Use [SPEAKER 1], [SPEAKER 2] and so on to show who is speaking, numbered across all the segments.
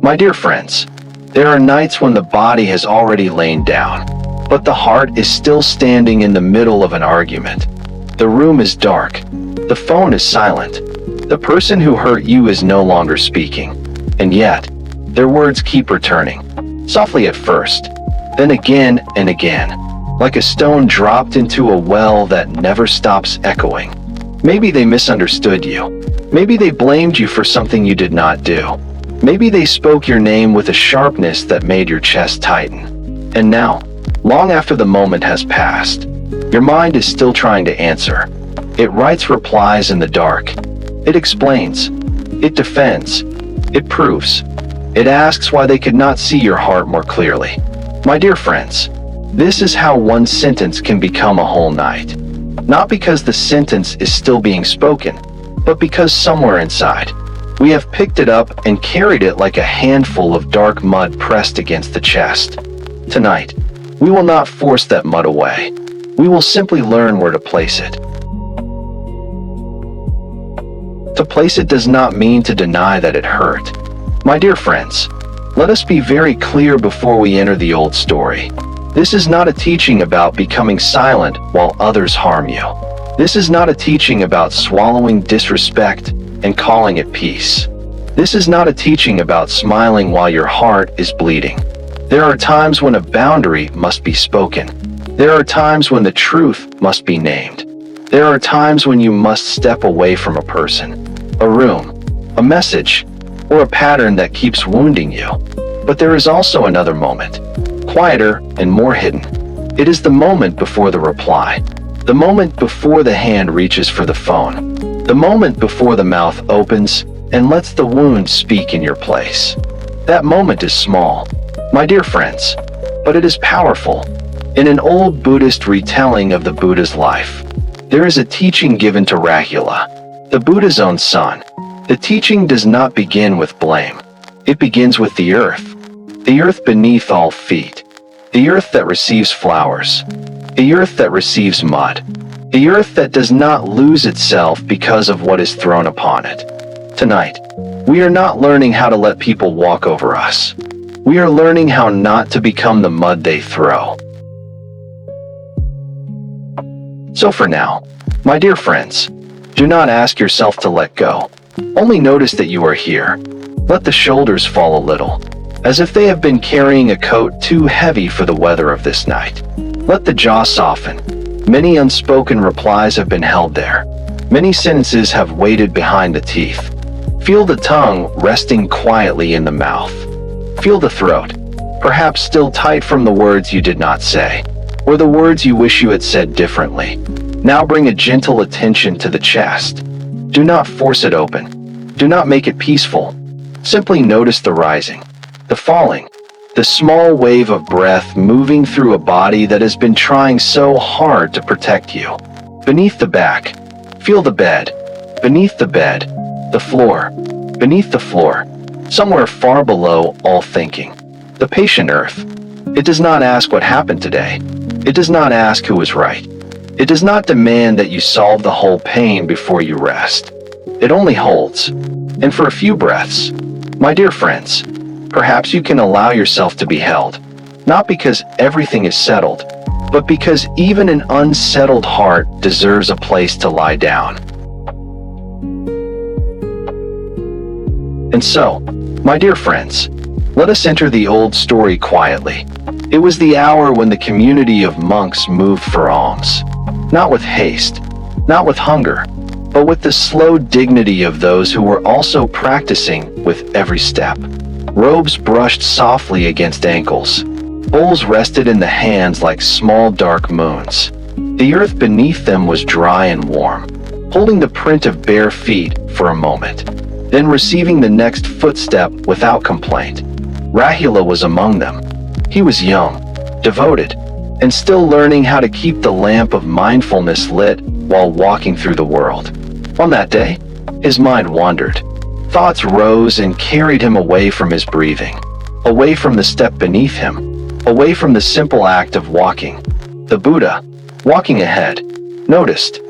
[SPEAKER 1] My dear friends, there are nights when the body has already lain down, but the heart is still standing in the middle of an argument. The room is dark. The phone is silent. The person who hurt you is no longer speaking. And yet, their words keep returning, softly at first, then again and again, like a stone dropped into a well that never stops echoing. Maybe they misunderstood you. Maybe they blamed you for something you did not do. Maybe they spoke your name with a sharpness that made your chest tighten. And now, long after the moment has passed, your mind is still trying to answer. It writes replies in the dark. It explains. It defends. It proves. It asks why they could not see your heart more clearly. My dear friends, this is how one sentence can become a whole night. Not because the sentence is still being spoken, but because somewhere inside, we have picked it up and carried it like a handful of dark mud pressed against the chest. Tonight, we will not force that mud away. We will simply learn where to place it. To place it does not mean to deny that it hurt. My dear friends, let us be very clear before we enter the old story. This is not a teaching about becoming silent while others harm you. This is not a teaching about swallowing disrespect and calling it peace. This is not a teaching about smiling while your heart is bleeding. There are times when a boundary must be spoken. There are times when the truth must be named. There are times when you must step away from a person, a room, a message, or a pattern that keeps wounding you. But there is also another moment, quieter and more hidden. It is the moment before the reply, the moment before the hand reaches for the phone, the moment before the mouth opens and lets the wound speak in your place. That moment is small, my dear friends, but it is powerful. In an old Buddhist retelling of the Buddha's life, there is a teaching given to Rahula, the Buddha's own son. The teaching does not begin with blame. It begins with the earth beneath all feet, the earth that receives flowers, the earth that receives mud, the earth that does not lose itself because of what is thrown upon it. Tonight, we are not learning how to let people walk over us. We are learning how not to become the mud they throw. So for now, my dear friends, do not ask yourself to let go. Only notice that you are here. Let the shoulders fall a little, as if they have been carrying a coat too heavy for the weather of this night. Let the jaw soften. Many unspoken replies have been held there. Many sentences have waited behind the teeth. Feel the tongue resting quietly in the mouth. Feel the throat, perhaps still tight from the words you did not say, or the words you wish you had said differently. Now bring a gentle attention to the chest. Do not force it open. Do not make it peaceful. Simply notice the rising, the falling, the small wave of breath moving through a body that has been trying so hard to protect you. Beneath the back, feel the bed. Beneath the bed, the floor. Beneath the floor, somewhere far below all thinking. The patient earth. It does not ask what happened today. It does not ask who was right. It does not demand that you solve the whole pain before you rest. It only holds. And for a few breaths, my dear friends, perhaps you can allow yourself to be held, not because everything is settled, but because even an unsettled heart deserves a place to lie down. And so, my dear friends, let us enter the old story quietly. It was the hour when the community of monks moved for alms, not with haste, not with hunger, but with the slow dignity of those who were also practicing with every step. Robes brushed softly against ankles. Bowls rested in the hands like small dark moons. The earth beneath them was dry and warm, holding the print of bare feet for a moment, then receiving the next footstep without complaint. Rahula was among them. He was young, devoted, and still learning how to keep the lamp of mindfulness lit while walking through the world. On that day, his mind wandered. Thoughts rose and carried him away from his breathing, away from the step beneath him, away from the simple act of walking. The Buddha, walking ahead, noticed.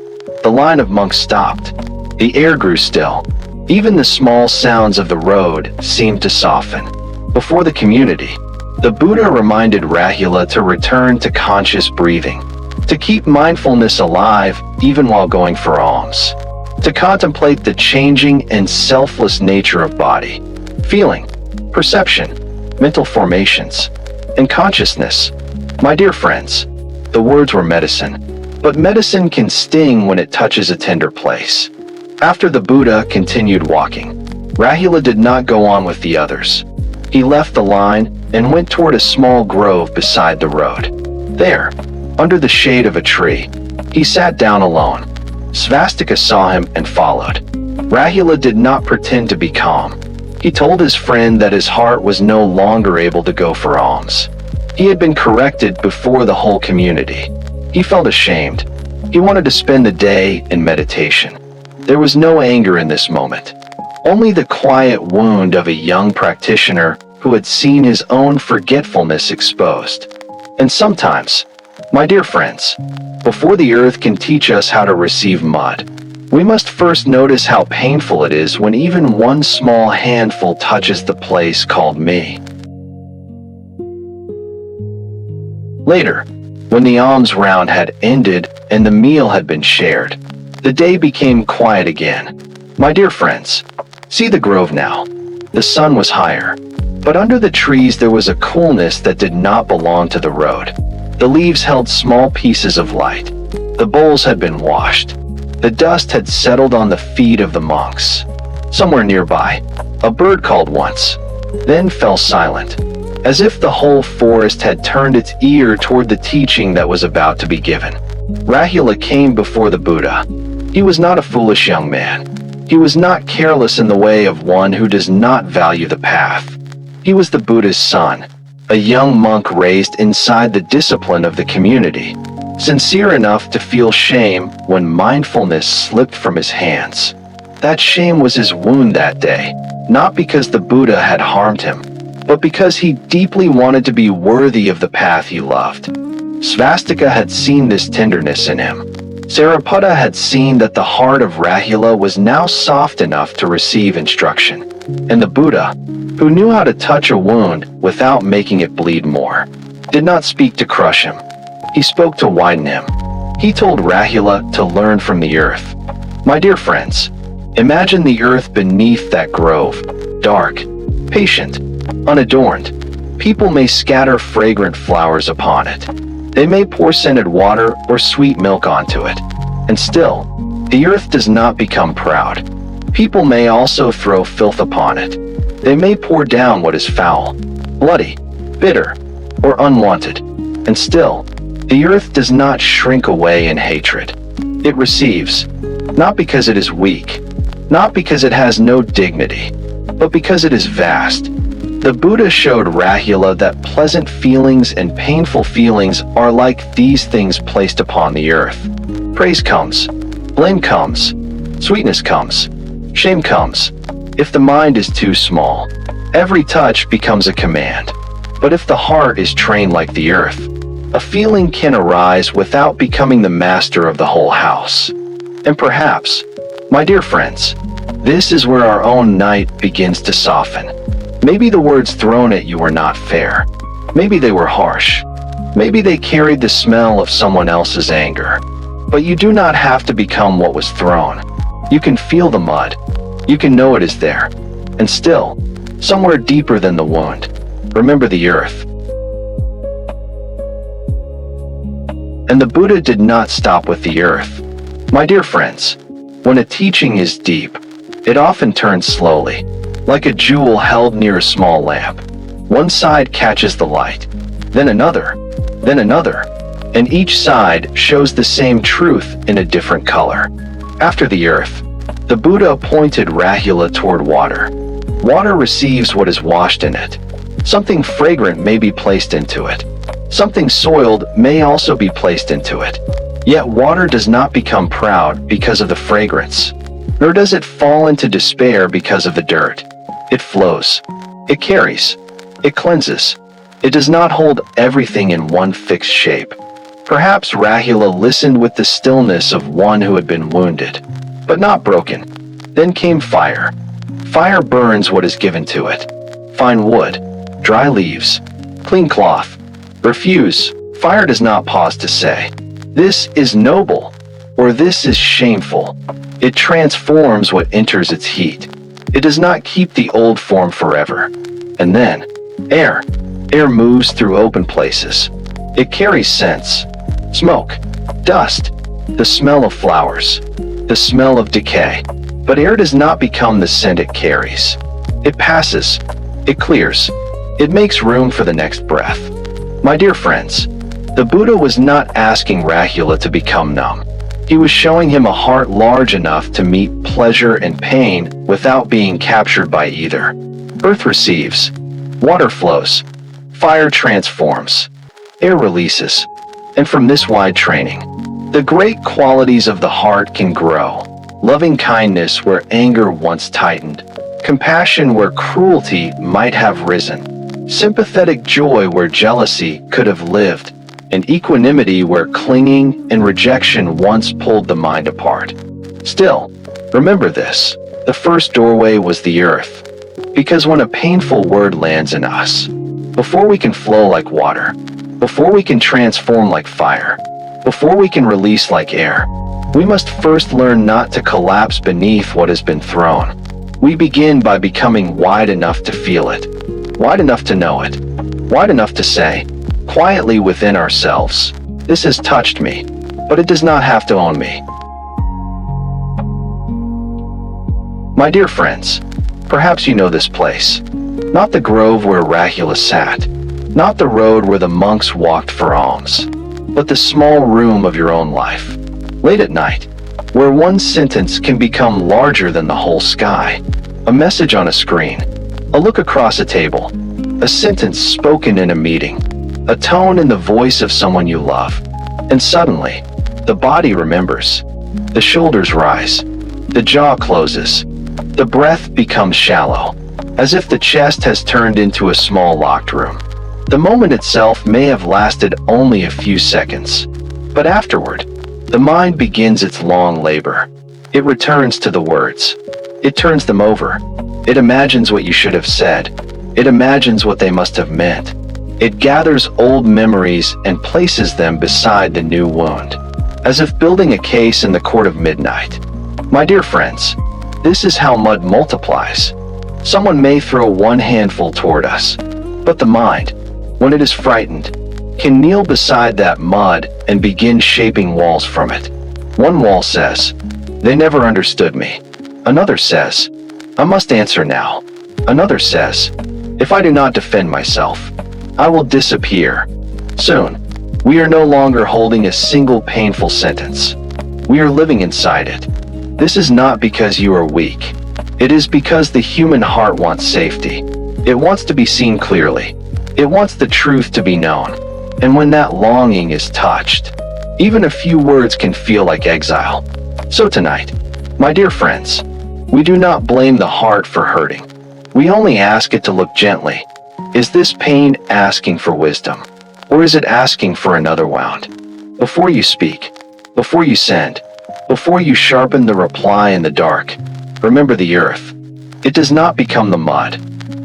[SPEAKER 1] The line of monks stopped. The air grew still. Even the small sounds of the road seemed to soften. Before the community, the Buddha reminded Rahula to return to conscious breathing, to keep mindfulness alive even while going for alms, to contemplate the changing and selfless nature of body, feeling, perception, mental formations, and consciousness. My dear friends, the words were medicine, but medicine can sting when it touches a tender place. After the Buddha continued walking, Rahula did not go on with the others. He left the line and went toward a small grove beside the road. There, under the shade of a tree, he sat down alone. Svastika saw him and followed. Rahula did not pretend to be calm. He told his friend that his heart was no longer able to go for alms. He had been corrected before the whole community. He felt ashamed. He wanted to spend the day in meditation. There was no anger in this moment, only the quiet wound of a young practitioner who had seen his own forgetfulness exposed. And sometimes, my dear friends, before the earth can teach us how to receive mud, we must first notice how painful it is when even one small handful touches the place called me. Later, when the alms round had ended and the meal had been shared, the day became quiet again. My dear friends, see the grove now. The sun was higher, but under the trees there was a coolness that did not belong to the road. The leaves held small pieces of light. The bowls had been washed. The dust had settled on the feet of the monks. Somewhere nearby, a bird called once, then fell silent, as if the whole forest had turned its ear toward the teaching that was about to be given. Rahula came before the Buddha. He was not a foolish young man. He was not careless in the way of one who does not value the path. He was the Buddha's son, a young monk raised inside the discipline of the community, sincere enough to feel shame when mindfulness slipped from his hands. That shame was his wound that day, not because the Buddha had harmed him, but because he deeply wanted to be worthy of the path he loved. Svastika had seen this tenderness in him. Sariputta had seen that the heart of Rahula was now soft enough to receive instruction. And the Buddha, who knew how to touch a wound without making it bleed more, did not speak to crush him. He spoke to widen him. He told Rahula to learn from the earth. My dear friends, imagine the earth beneath that grove, dark, patient, unadorned. People may scatter fragrant flowers upon it. They may pour scented water or sweet milk onto it. And still, the earth does not become proud. People may also throw filth upon it. They may pour down what is foul, bloody, bitter, or unwanted. And still, the earth does not shrink away in hatred. It receives, not because it is weak, not because it has no dignity, but because it is vast. The Buddha showed Rahula that pleasant feelings and painful feelings are like these things placed upon the earth. Praise comes, blame comes, sweetness comes, shame comes. If the mind is too small, every touch becomes a command. But if the heart is trained like the earth, a feeling can arise without becoming the master of the whole house. And perhaps, my dear friends, this is where our own night begins to soften. Maybe the words thrown at you were not fair. Maybe they were harsh. Maybe they carried the smell of someone else's anger. But you do not have to become what was thrown. You can feel the mud. You can know it is there. And still, somewhere deeper than the wound, remember the earth. And the Buddha did not stop with the earth. My dear friends, when a teaching is deep, it often turns slowly, like a jewel held near a small lamp. One side catches the light, then another, and each side shows the same truth in a different color. After the earth, the Buddha pointed Rahula toward water. Water receives what is washed in it. Something fragrant may be placed into it. Something soiled may also be placed into it. Yet water does not become proud because of the fragrance, nor does it fall into despair because of the dirt. It flows. It carries. It cleanses. It does not hold everything in one fixed shape. Perhaps Rahula listened with the stillness of one who had been wounded, but not broken. Then came fire. Fire burns what is given to it. Fine wood, dry leaves, clean cloth. Refuse. Fire does not pause to say, "This is noble," or "This is shameful." It transforms what enters its heat. It does not keep the old form forever. And then, air. Air moves through open places. It carries scents. Smoke, dust, the smell of flowers, the smell of decay. But air does not become the scent it carries. It passes. It clears. It makes room for the next breath. My dear friends, the Buddha was not asking Rahula to become numb. He was showing him a heart large enough to meet pleasure and pain without being captured by either. Earth receives. Water flows. Fire transforms. Air releases. And from this wide training, the great qualities of the heart can grow. Loving kindness where anger once tightened. Compassion where cruelty might have risen. Sympathetic joy where jealousy could have lived. And equanimity where clinging and rejection once pulled the mind apart. Still, remember this, the first doorway was the earth. Because when a painful word lands in us, before we can flow like water, before we can transform like fire, before we can release like air, we must first learn not to collapse beneath what has been thrown. We begin by becoming wide enough to feel it, wide enough to know it, wide enough to say, quietly within ourselves, "This has touched me, but it does not have to own me." My dear friends, perhaps you know this place. Not the grove where Rahula sat, not the road where the monks walked for alms, but the small room of your own life. Late at night, where one sentence can become larger than the whole sky. A message on a screen, a look across a table, a sentence spoken in a meeting, a tone in the voice of someone you love. And suddenly, the body remembers. The shoulders rise. The jaw closes. The breath becomes shallow, as if the chest has turned into a small locked room. The moment itself may have lasted only a few seconds, but afterward, the mind begins its long labor. It returns to the words. It turns them over. It imagines what you should have said. It imagines what they must have meant. It gathers old memories and places them beside the new wound, as if building a case in the court of midnight. My dear friends, this is how mud multiplies. Someone may throw one handful toward us, but the mind, when it is frightened, can kneel beside that mud and begin shaping walls from it. One wall says, "They never understood me." Another says, "I must answer now." Another says, "If I do not defend myself, I will disappear." Soon, we are no longer holding a single painful sentence. We are living inside it. This is not because you are weak. It is because the human heart wants safety. It wants to be seen clearly. It wants the truth to be known. And when that longing is touched, even a few words can feel like exile. So tonight, my dear friends, we do not blame the heart for hurting. We only ask it to look gently. Is this pain asking for wisdom, or is it asking for another wound? Before you speak, before you send, before you sharpen the reply in the dark, remember the earth. It does not become the mud.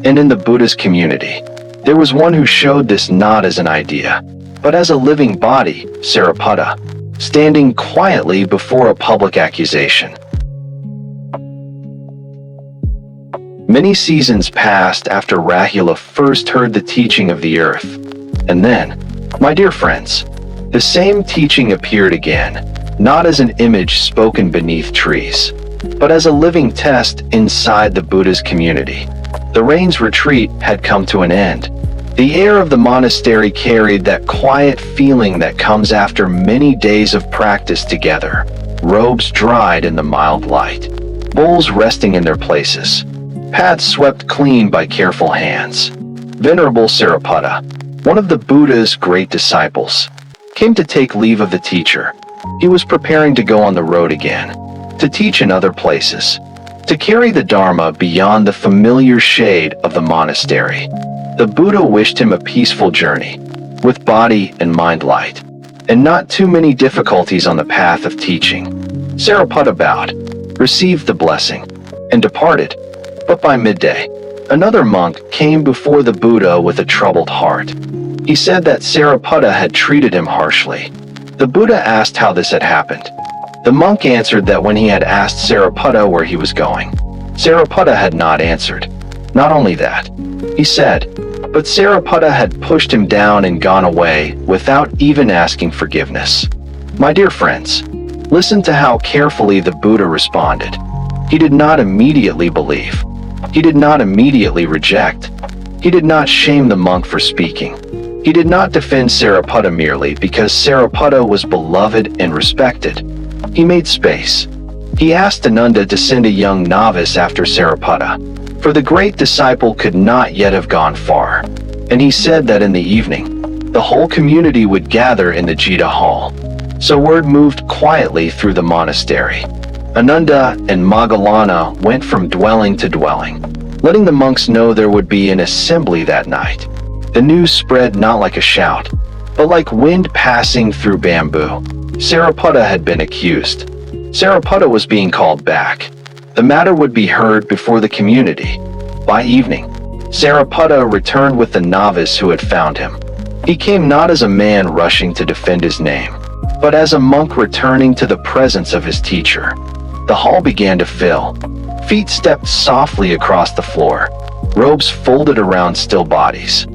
[SPEAKER 1] And in the Buddhist community, there was one who showed this not as an idea, but as a living body, Sariputta, standing quietly before a public accusation. Many seasons passed after Rahula first heard the teaching of the earth. And then, my dear friends, the same teaching appeared again, not as an image spoken beneath trees, but as a living test inside the Buddha's community. The rain's retreat had come to an end. The air of the monastery carried that quiet feeling that comes after many days of practice together. Robes dried in the mild light, bowls resting in their places, paths swept clean by careful hands. Venerable Sariputta, one of the Buddha's great disciples, came to take leave of the teacher. He was preparing to go on the road again, to teach in other places, to carry the Dharma beyond the familiar shade of the monastery. The Buddha wished him a peaceful journey, with body and mind light, and not too many difficulties on the path of teaching. Sariputta bowed, received the blessing, and departed. But by midday, Another monk came before the Buddha with a troubled heart. He said that Sariputta had treated him harshly. The Buddha asked how this had happened. The monk answered that when he had asked Sariputta where he was going, Sariputta had not answered. Not only that, he said, but Sariputta had pushed him down and gone away without even asking forgiveness. My dear friends, listen to how carefully the Buddha responded. He did not immediately believe. He did not immediately reject. He did not shame the monk for speaking. He did not defend Sariputta merely because Sariputta was beloved and respected. He made space. He asked Ananda to send a young novice after Sariputta, for the great disciple could not yet have gone far. And he said that in the evening, the whole community would gather in the Jita hall. So word moved quietly through the monastery. Ananda and Moggallana went from dwelling to dwelling, letting the monks know there would be an assembly that night. The news spread not like a shout, but like wind passing through bamboo. Sariputta had been accused. Sariputta was being called back. The matter would be heard before the community. By evening, Sariputta returned with the novice who had found him. He came not as a man rushing to defend his name, but as a monk returning to the presence of his teacher. The hall began to fill. Feet stepped softly across the floor. Robes folded around still bodies.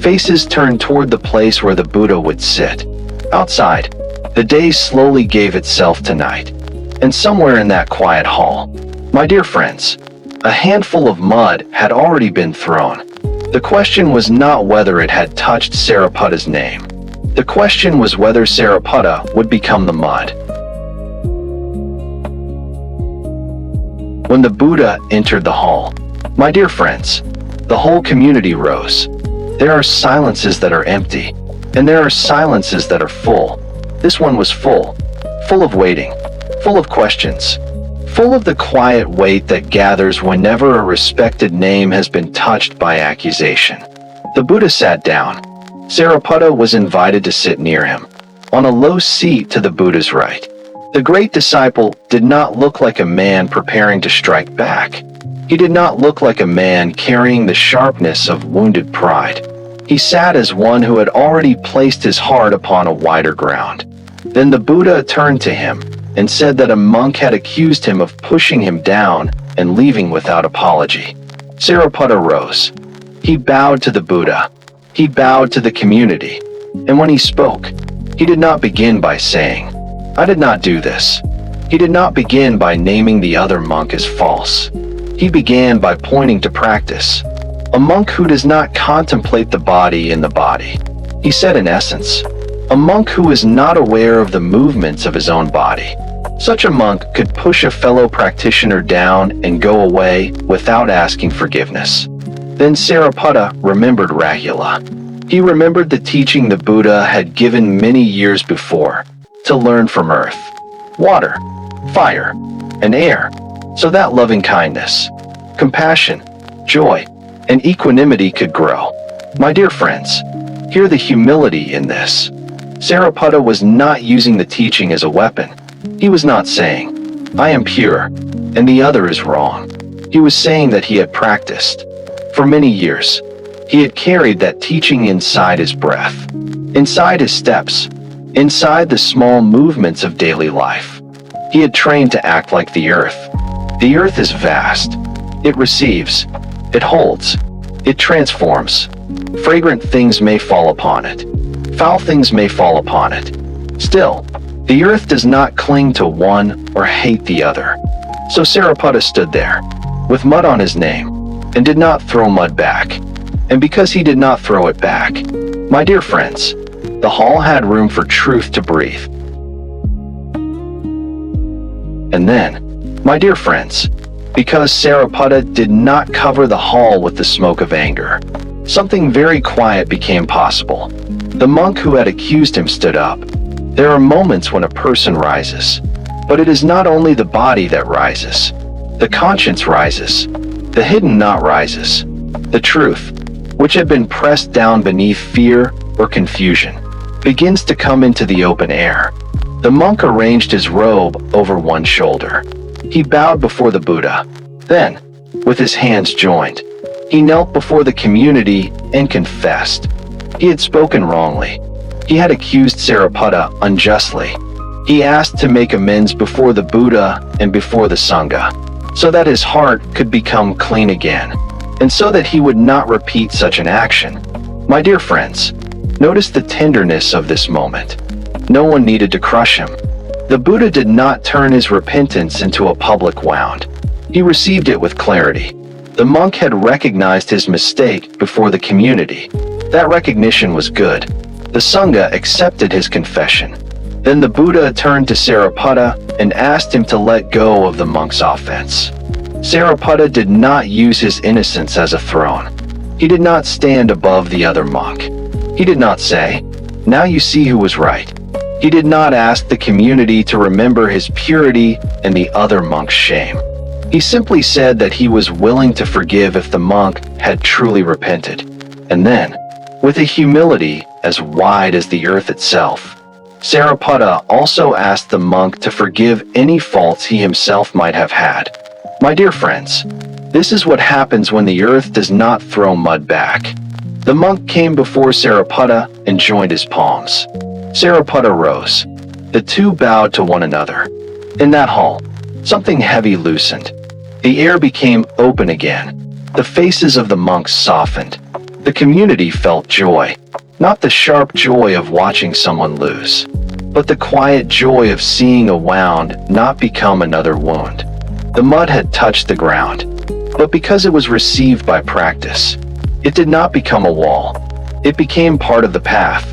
[SPEAKER 1] Faces turned toward the place where the Buddha would sit. Outside, the day slowly gave itself to night. And somewhere in that quiet hall, my dear friends, a handful of mud had already been thrown. The question was not whether it had touched Sariputta's name. The question was whether Sariputta would become the mud. When the Buddha entered the hall, my dear friends, the whole community rose. There are silences that are empty, and there are silences that are full. This one was full of waiting, full of questions, full of the quiet weight that gathers whenever a respected name has been touched by accusation. The Buddha sat down. Sariputta was invited to sit near him, on a low seat to the Buddha's right. The great disciple did not look like a man preparing to strike back. He did not look like a man carrying the sharpness of wounded pride. He sat as one who had already placed his heart upon a wider ground. Then the Buddha turned to him and said that a monk had accused him of pushing him down and leaving without apology. Sariputta rose. He bowed to the Buddha. He bowed to the community. And when he spoke, he did not begin by saying, "I did not do this." He did not begin by naming the other monk as false. He began by pointing to practice. A monk who does not contemplate the body in the body. He said in essence, a monk who is not aware of the movements of his own body. Such a monk could push a fellow practitioner down and go away without asking forgiveness. Then Sariputta remembered Rahula. He remembered the teaching the Buddha had given many years before, to learn from earth, water, fire, and air, so that loving kindness, compassion, joy, and equanimity could grow. My dear friends, hear the humility in this. Sariputta was not using the teaching as a weapon. He was not saying, "I am pure, and the other is wrong." He was saying that he had practiced. For many years, he had carried that teaching inside his breath, inside his steps, inside the small movements of daily life. He had trained to act like the earth. The earth is vast. It receives. It holds. It transforms. Fragrant things may fall upon it. Foul things may fall upon it. Still, the earth does not cling to one or hate the other. So Sariputta stood there, with mud on his name, and did not throw mud back. And because he did not throw it back, my dear friends, the hall had room for truth to breathe. And then, my dear friends, because Sariputta did not cover the hall with the smoke of anger, something very quiet became possible. The monk who had accused him stood up. There are moments when a person rises, but it is not only the body that rises. The conscience rises. The hidden knot rises. The truth, which had been pressed down beneath fear or confusion, begins to come into the open air. The monk arranged his robe over one shoulder. He bowed before the Buddha. Then, with his hands joined, He knelt before the community and confessed. He had spoken wrongly. He had accused Sariputta unjustly. He asked to make amends before the Buddha and before the Sangha, so that his heart could become clean again, and so that he would not repeat such an action. My dear friends, notice the tenderness of this moment. No one needed to crush him. The Buddha did not turn his repentance into a public wound. He received it with clarity. The monk had recognized his mistake before the community. That recognition was good. The Sangha accepted his confession. Then the Buddha turned to Sariputta and asked him to let go of the monk's offense. Sariputta did not use his innocence as a throne. He did not stand above the other monk. He did not say, "Now you see who was right." He did not ask the community to remember his purity and the other monk's shame. He simply said that he was willing to forgive if the monk had truly repented. And then, with a humility as wide as the earth itself, Sariputta also asked the monk to forgive any faults he himself might have had. My dear friends, this is what happens when the earth does not throw mud back. The monk came before Sariputta and joined his palms. Sariputta rose. The two bowed to one another. In that hall, something heavy loosened. The air became open again. The faces of the monks softened. The community felt joy, not the sharp joy of watching someone lose, but the quiet joy of seeing a wound not become another wound. The mud had touched the ground, but because it was received by practice, it did not become a wall. It became part of the path.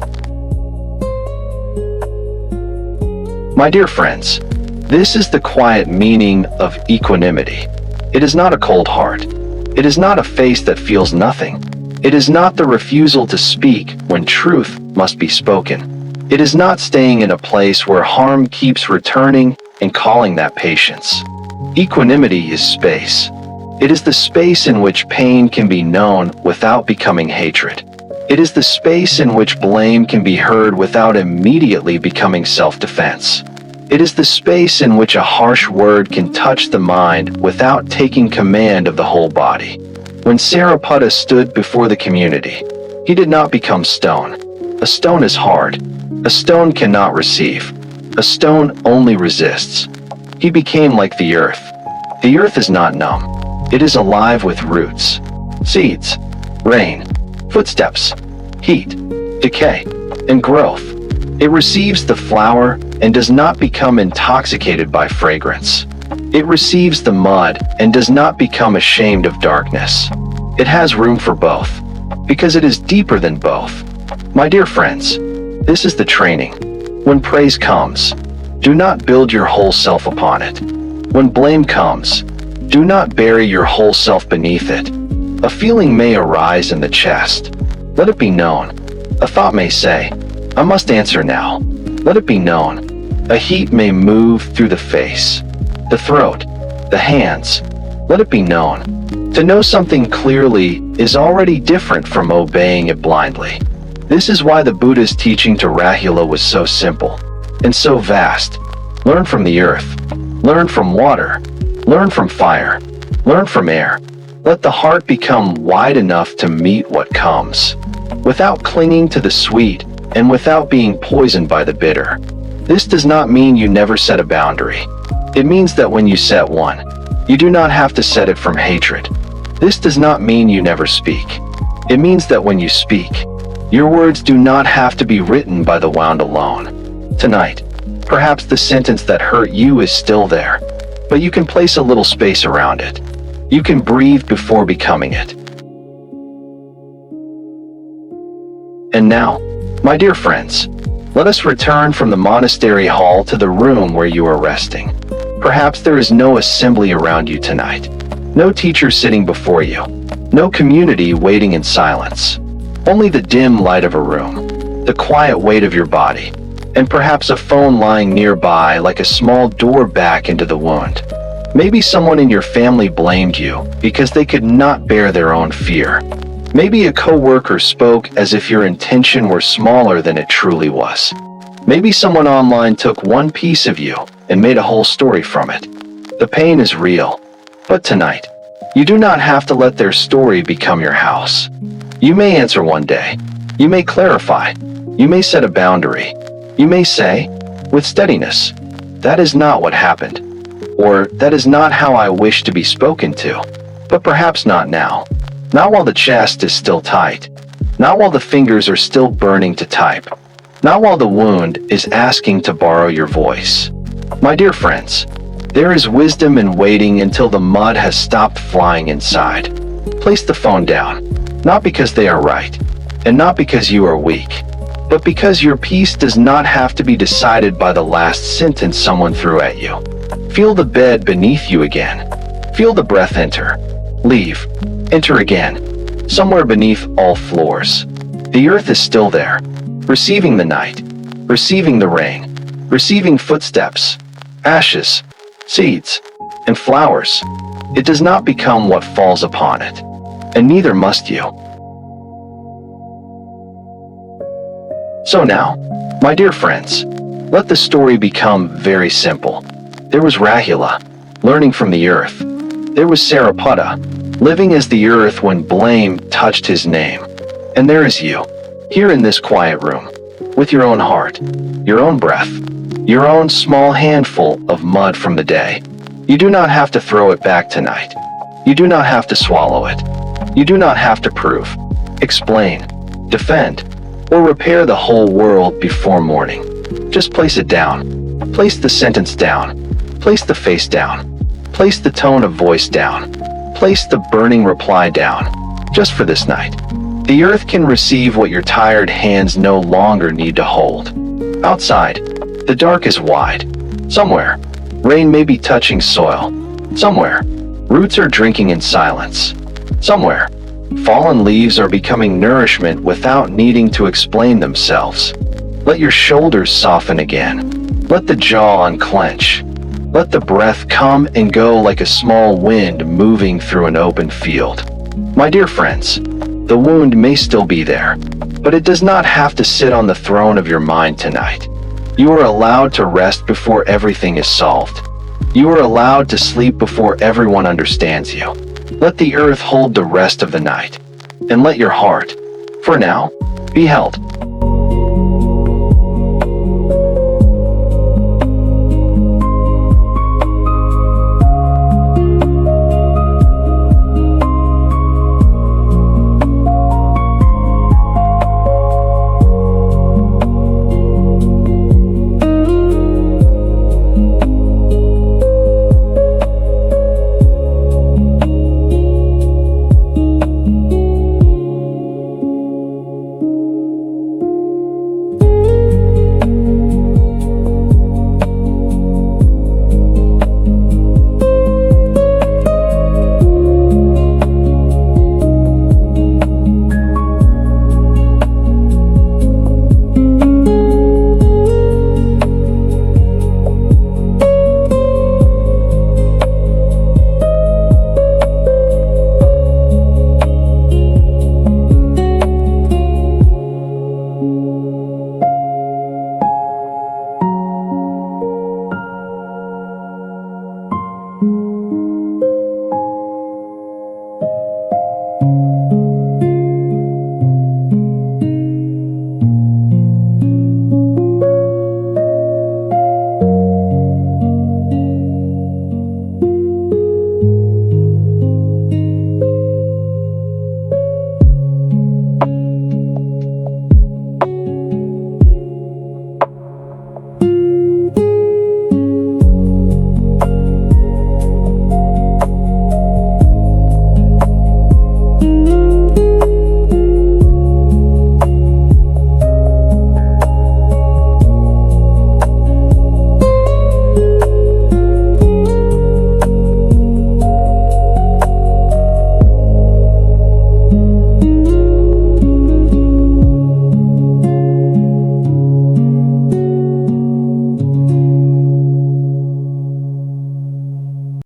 [SPEAKER 1] My dear friends, this is the quiet meaning of equanimity. It is not a cold heart. It is not a face that feels nothing. It is not the refusal to speak when truth must be spoken. It is not staying in a place where harm keeps returning and calling that patience. Equanimity is space. It is the space in which pain can be known without becoming hatred. It is the space in which blame can be heard without immediately becoming self-defense. It is the space in which a harsh word can touch the mind without taking command of the whole body. When Sariputta stood before the community, he did not become stone. A stone is hard. A stone cannot receive. A stone only resists. He became like the earth. The earth is not numb. It is alive with roots, seeds, rain, footsteps, heat, decay, and growth. It receives the flower and does not become intoxicated by fragrance. It receives the mud and does not become ashamed of darkness. It has room for both, because it is deeper than both. My dear friends, this is the training. When praise comes, do not build your whole self upon it. When blame comes, do not bury your whole self beneath it. A feeling may arise in the chest. Let it be known. A thought may say, "I must answer now." Let it be known. A heat may move through the face, the throat, the hands. Let it be known. To know something clearly is already different from obeying it blindly. This is why the Buddha's teaching to Rahula was so simple and so vast. Learn from the earth. Learn from water. Learn from fire. Learn from air. Let the heart become wide enough to meet what comes, without clinging to the sweet and without being poisoned by the bitter. This does not mean you never set a boundary. It means that when you set one, you do not have to set it from hatred. This does not mean you never speak. It means that when you speak, your words do not have to be written by the wound alone. Tonight, perhaps the sentence that hurt you is still there, but you can place a little space around it. You can breathe before becoming it. And now, my dear friends, let us return from the monastery hall to the room where you are resting. Perhaps there is no assembly around you tonight, no teacher sitting before you, no community waiting in silence, only the dim light of a room, the quiet weight of your body, and perhaps a phone lying nearby like a small door back into the wound. Maybe someone in your family blamed you because they could not bear their own fear. Maybe a coworker spoke as if your intention were smaller than it truly was. Maybe someone online took one piece of you and made a whole story from it. The pain is real, but tonight, You do not have to let their story become your house. You may answer one day. You may clarify. You may set a boundary. You may say, with steadiness, that is not what happened. Or, that is not how I wish to be spoken to. But perhaps not now. Not while the chest is still tight. Not while the fingers are still burning to type. Not while the wound is asking to borrow your voice. My dear friends, there is wisdom in waiting until the mud has stopped flying inside. Place the phone down, not because they are right, and not because you are weak, but because your peace does not have to be decided by the last sentence someone threw at you. Feel the bed beneath you again. Feel the breath enter, leave, enter again, somewhere beneath all floors. The earth is still there, receiving the night, receiving the rain, receiving footsteps, ashes, seeds, and flowers. It does not become what falls upon it, and neither must you. So now, my dear friends, let the story become very simple. There was Rahula, learning from the earth. There was Sariputta, living as the earth when blame touched his name. And there is you, here in this quiet room, with your own heart, your own breath, your own small handful of mud from the day. You do not have to throw it back tonight. You do not have to swallow it. You do not have to prove, explain, defend, or repair the whole world before morning. Just place it down. Place the sentence down. Place the face down. Place the tone of voice down. Place the burning reply down. Just for this night. The earth can receive what your tired hands no longer need to hold. Outside, the dark is wide. Somewhere, rain may be touching soil. Somewhere, roots are drinking in silence. Somewhere, fallen leaves are becoming nourishment without needing to explain themselves. Let your shoulders soften again. Let the jaw unclench. Let the breath come and go like a small wind moving through an open field. My dear friends, the wound may still be there, but it does not have to sit on the throne of your mind tonight. You are allowed to rest before everything is solved. You are allowed to sleep before everyone understands you. Let the earth hold the rest of the night, and let your heart, for now, be held.